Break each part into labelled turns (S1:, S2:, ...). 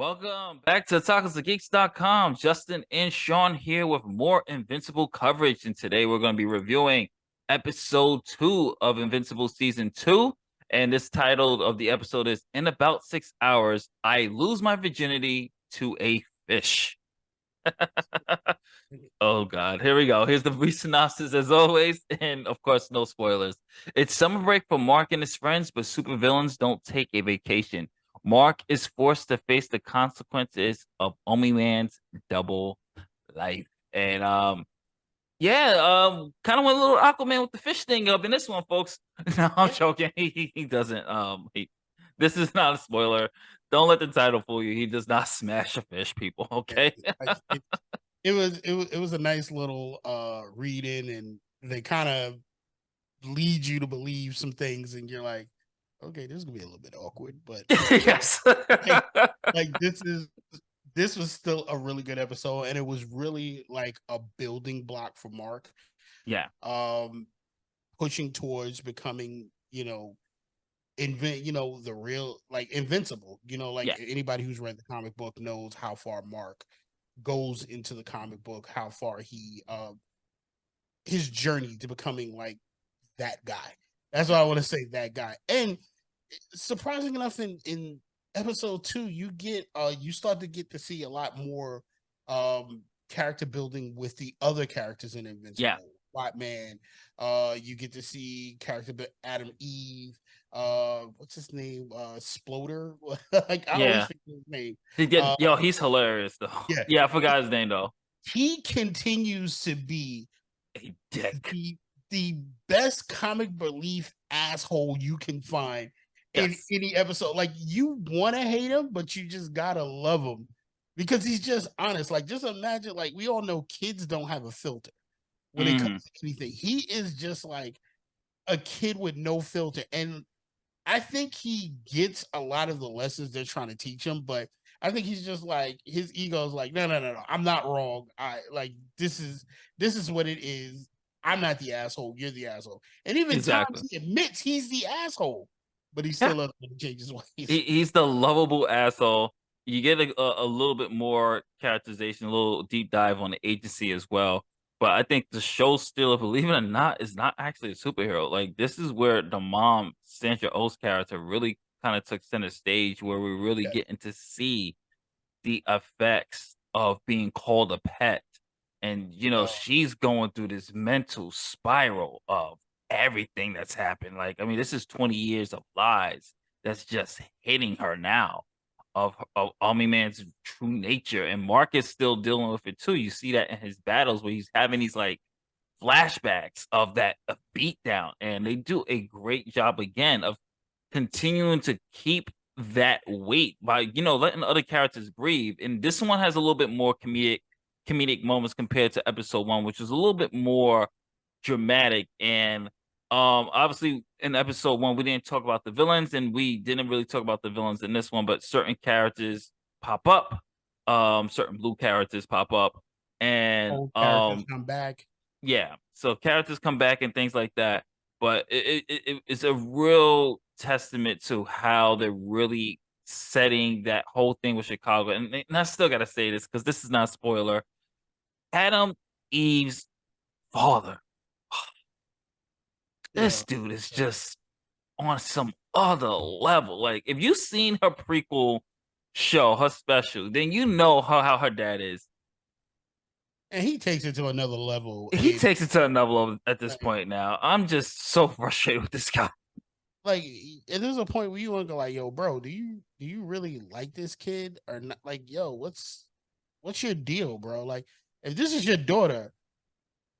S1: Welcome back to TacosTheGeeks.com. Justin and Sean here with more Invincible coverage. And today we're going to be reviewing episode 2 of Invincible season 2. And this title of the episode is In About 6 Hours, I Lose My Virginity to a Fish. Oh God, here we go. Here's the brief synopsis as always, and of course, no spoilers. It's summer break for Mark and his friends, but supervillains don't take a vacation. Mark is forced to face the consequences of Omni Man's double life. And kind of went a little Aquaman with the fish thing up in this one, folks. No, I'm
S2: Yeah,
S1: joking. He doesn't this is not a spoiler. Don't let the title fool you. He does not smash a fish, people,
S2: yeah.
S1: okay?
S2: It was a nice little read in, and they kind of lead you to believe some things, and you're like, okay, this is gonna be a little bit awkward, but
S1: Yes.
S2: like, like this was still a really good episode, and it was really like a building block for Mark,
S1: Yeah.
S2: um, pushing towards becoming, the real like Invincible. Like
S1: Yeah.
S2: anybody who's read the comic book knows how far Mark goes into the comic book, how far he his journey to becoming like that guy. That's why I want to say that guy. And surprising enough, in episode 2, you start to get to see a lot more character building with the other characters in
S1: Yeah.
S2: Invincible. White Man, you get to see character Adam Eve, what's his name? Sploder. Like I always
S1: Yeah.
S2: think his name.
S1: Yo, he's hilarious though.
S2: Yeah,
S1: Yeah, I forgot his name though.
S2: he continues to be
S1: A dick.
S2: the best comic relief asshole you can find in
S1: Yes.
S2: any episode. Like you want to hate him, but you just gotta love him because he's just honest. Like just imagine, like we all know kids don't have a filter when it
S1: Hmm.
S2: comes to anything. He is just like a kid with no filter, and I think he gets a lot of the lessons they're trying to teach him, but I think he's just like his ego is like, no, I'm not wrong. I like this is what it is. I'm not the asshole. You're the asshole. And even
S1: Exactly.
S2: times he admits he's the asshole, but he
S1: Yeah.
S2: still doesn't change his ways.
S1: He's the lovable asshole. You get a little bit more characterization, a little deep dive on the agency as well. But I think the show still, believe it or not, is not actually a superhero. Like this is where the mom, Sandra O's character, really kind of took center stage, where we're really
S2: Yeah.
S1: getting to see the effects of being called a pet. And,
S2: Uh,
S1: she's going through this mental spiral of everything that's happened. Like, I mean, this is 20 years of lies that's just hitting her now of Omni Man's true nature. And Mark is still dealing with it too. You see that in his battles where he's having these like flashbacks of that beatdown. And they do a great job again of continuing to keep that weight by letting other characters breathe. And this one has a little bit more comedic moments compared to episode 1, which was a little bit more dramatic. And obviously in episode 1 we didn't talk about the villains, and we didn't really talk about the villains in this one, but certain characters pop up, certain blue characters pop up, and
S2: Old characters come back.
S1: yeah, so characters come back and things like that, but it's a real testament to how they're really setting that whole thing with Chicago. And I still gotta say this because this is not a spoiler. Adam Eve's father,
S2: Yeah.
S1: this dude is just on some other level. Like, if you've seen her prequel show, her special, then you know how her dad is.
S2: And he takes it to another level.
S1: He
S2: And
S1: takes it to another level at this point now. I'm just so frustrated with this guy.
S2: like and there's a point where you want to go like, yo, bro, do you really like this kid or not? Like, yo, what's your deal, bro? Like, if this is your daughter,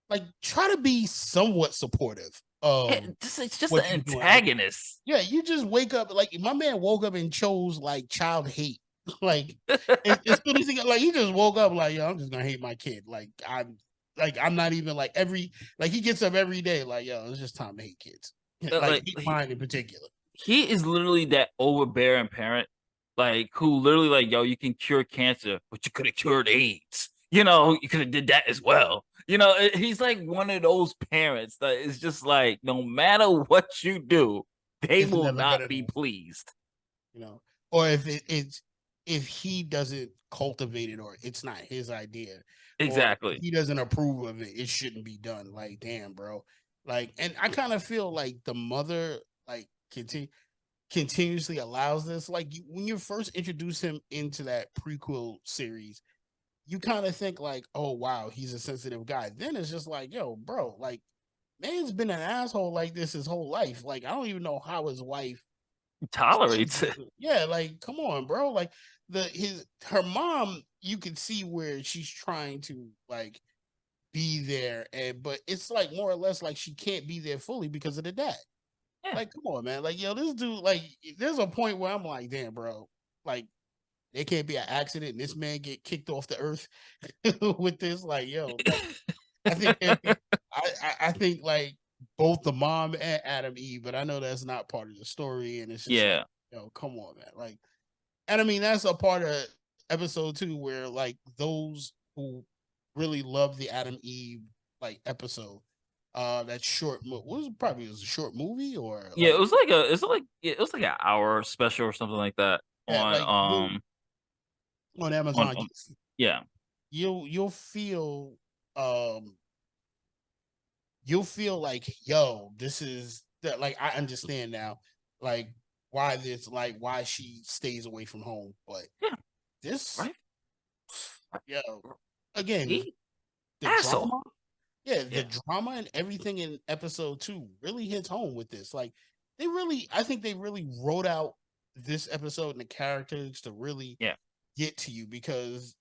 S2: like try to be somewhat supportive of
S1: It's just an
S2: what you're doing. Like,
S1: antagonist.
S2: yeah, you just wake up like my man woke up and chose like child hate. Like as soon as he just woke up like, yo, I'm just gonna hate my kid. I'm not even like he gets up every day like, yo, it's just time to hate kids. Like
S1: like
S2: hate mine in particular.
S1: he is literally that overbearing parent, like who literally like, yo, you can cure cancer, but you could have cured AIDS. You could have did that as well. He's like one of those parents that is just like, no matter what you do, they
S2: It's
S1: will
S2: never good
S1: not be
S2: enough.
S1: pleased.
S2: you know, or if if he doesn't cultivate it or it's not his idea or
S1: Exactly.
S2: he doesn't approve of it, it shouldn't be done. Like, damn, bro. Like, and I kind of feel like the mother like continuously allows this. Like when you first introduce him into that prequel series, you kind of think like, oh wow, he's a sensitive guy. Then it's just like, yo, bro, like man's been an asshole like this his whole life. Like I don't even know how his wife
S1: Tolerates it.
S2: yeah, like come on, bro. Like her mom, you can see where she's trying to like be there, and but it's like more or less like she can't be there fully because of the dad.
S1: Yeah.
S2: Like, come on, man. Like, yo, this dude, like, there's a point where I'm like, damn, bro. Like, there can't be an accident and this man get kicked off the earth with this. Like, yo, like I think I think like both the mom and Adam Eve, but I know that's not part of the story, and it's just like,
S1: Yeah.
S2: yo, come on, man. Like, and I mean that's a part of episode 2 where like those who really love the Adam Eve like episode, that short was probably was a short movie or
S1: Yeah,
S2: like
S1: it was like an hour special or something like that
S2: yeah,
S1: on
S2: like you on Amazon,
S1: on yeah.
S2: you'll feel um you'll feel like yo, this is that like I understand now, like why this like why she stays away from home, but
S1: Yeah,
S2: this
S1: right?
S2: yo again
S1: He
S2: the
S1: asshole.
S2: drama, yeah, the
S1: Yeah.
S2: drama and everything in episode 2 really hits home with this. Like they really, I think they really wrote out this episode and the characters to really
S1: Yeah.
S2: get to you because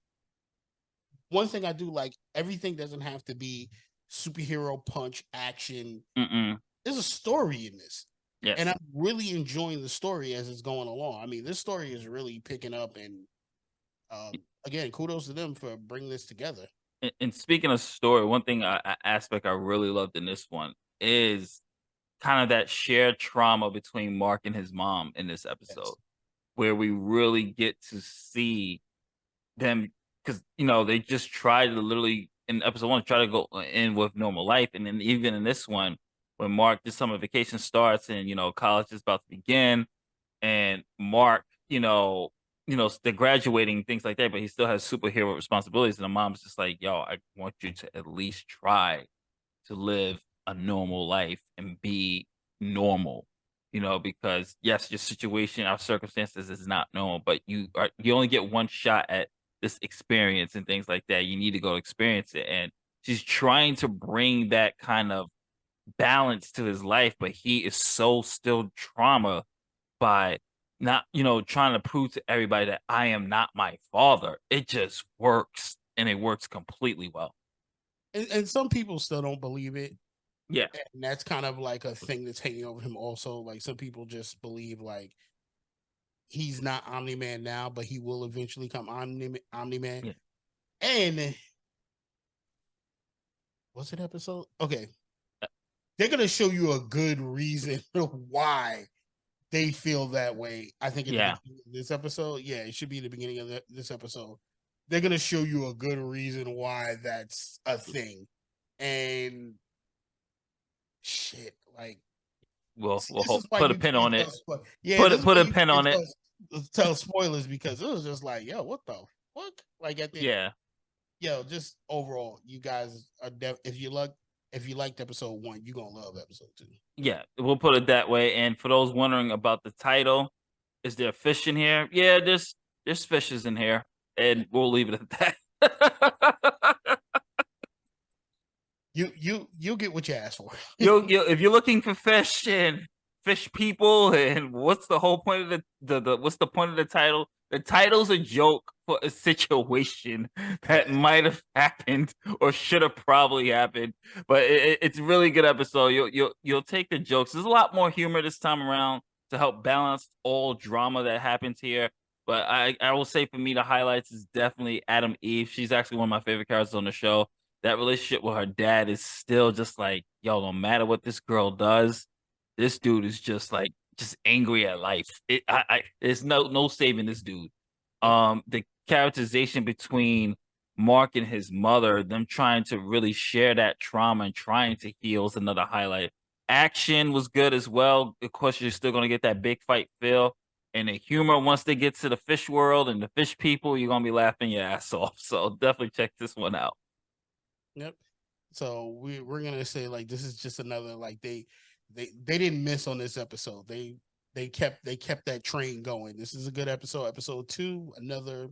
S2: one thing I do like, everything doesn't have to be superhero punch action.
S1: Mm-mm.
S2: There's a story in this. And
S1: Yes.
S2: I'm really enjoying the story as it's going along. I mean, this story is really picking up, and again, kudos to them for bringing this together.
S1: And speaking of story, one thing aspect I really loved in this one is kind of that shared trauma between Mark and his mom in this episode,
S2: Yes,
S1: where we really get to see them because they just try to literally in episode one try to go in with normal life, and then even in this one, when Mark this summer vacation starts and college is about to begin, and Mark, they're graduating, things like that, but he still has superhero responsibilities. And the mom's just like, yo, I want you to at least try to live a normal life and be normal, because yes, your situation, our circumstances is not normal, but you only get one shot at this experience and things like that. You need to go experience it. And she's trying to bring that kind of balance to his life, but he is so still trauma by not, trying to prove to everybody that I am not my father. It just works and it works completely well.
S2: and some people still don't believe it,
S1: Yeah.
S2: and that's kind of like a thing that's hanging over him. Also, like some people just believe like he's not Omni Man now, but he will eventually come Omni Man.
S1: Yeah.
S2: And what's it episode? Okay,
S1: Uh,
S2: they're gonna show you a good reason why they feel that way. I think at the
S1: Yeah.
S2: beginning of this episode, yeah, it should be the beginning of this episode. They're gonna show you a good reason why that's a thing, and shit, like see,
S1: We'll
S2: this is why
S1: put a
S2: you
S1: pin
S2: can't
S1: on
S2: tell.
S1: it.
S2: Yeah, this is
S1: Put
S2: why
S1: a
S2: you
S1: pin
S2: can't
S1: on it.
S2: tell spoilers because it was just like, yo, what the fuck? Like at the
S1: Yeah.
S2: yo, just overall, you guys are if you liked episode 1, you're gonna love episode 2.
S1: Yeah, we'll put it that way. And for those wondering about the title, is there fish in here? Yeah, there's fishes in here, and we'll leave it at that.
S2: You'll get what you ask for.
S1: You if you're looking for fish and fish people, and what's the whole point of the what's the point of the title? The title's a joke for a situation that
S2: Yeah.
S1: might have happened or should have probably happened, but it's a really good episode. You'll take the jokes. There's a lot more humor this time around to help balance all drama that happens here. But I will say for me, the highlights is definitely Adam Eve. She's actually one of my favorite characters on the show. That relationship with her dad is still just like, yo, no matter what this girl does, this dude is just like just angry at life. There's no saving this dude. The characterization between Mark and his mother, them trying to really share that trauma and trying to heal is another highlight. Action was good as well. Of course, you're still gonna get that big fight feel, and the humor once they get to the fish world and the fish people, you're gonna be laughing your ass off. So definitely check this one out.
S2: Yep. So we're gonna say like this is just another like they didn't miss on this episode. They kept that train going. This is a good episode. Episode 2, another.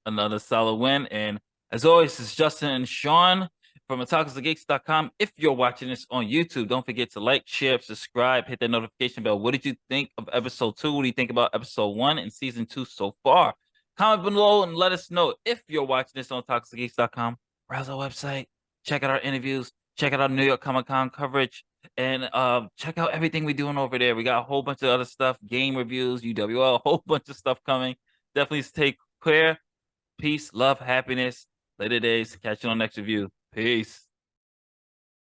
S1: Another solid win. And as always, it's Justin and Sean from otakusandgeeks.com. If you're watching this on YouTube, don't forget to like, share, subscribe, hit that notification bell. What did you think of episode 2? What do you think about episode 1 and season 2 so far? Comment below and let us know. If you're watching this on otakusandgeeks.com, browse our website, check out our interviews, check out our New York Comic Con coverage, and check out everything we're doing over there. We got a whole bunch of other stuff, game reviews, UWL, a whole bunch of stuff coming. Definitely stay clear. Peace, love, happiness. Later days. Catch you on next review. Peace.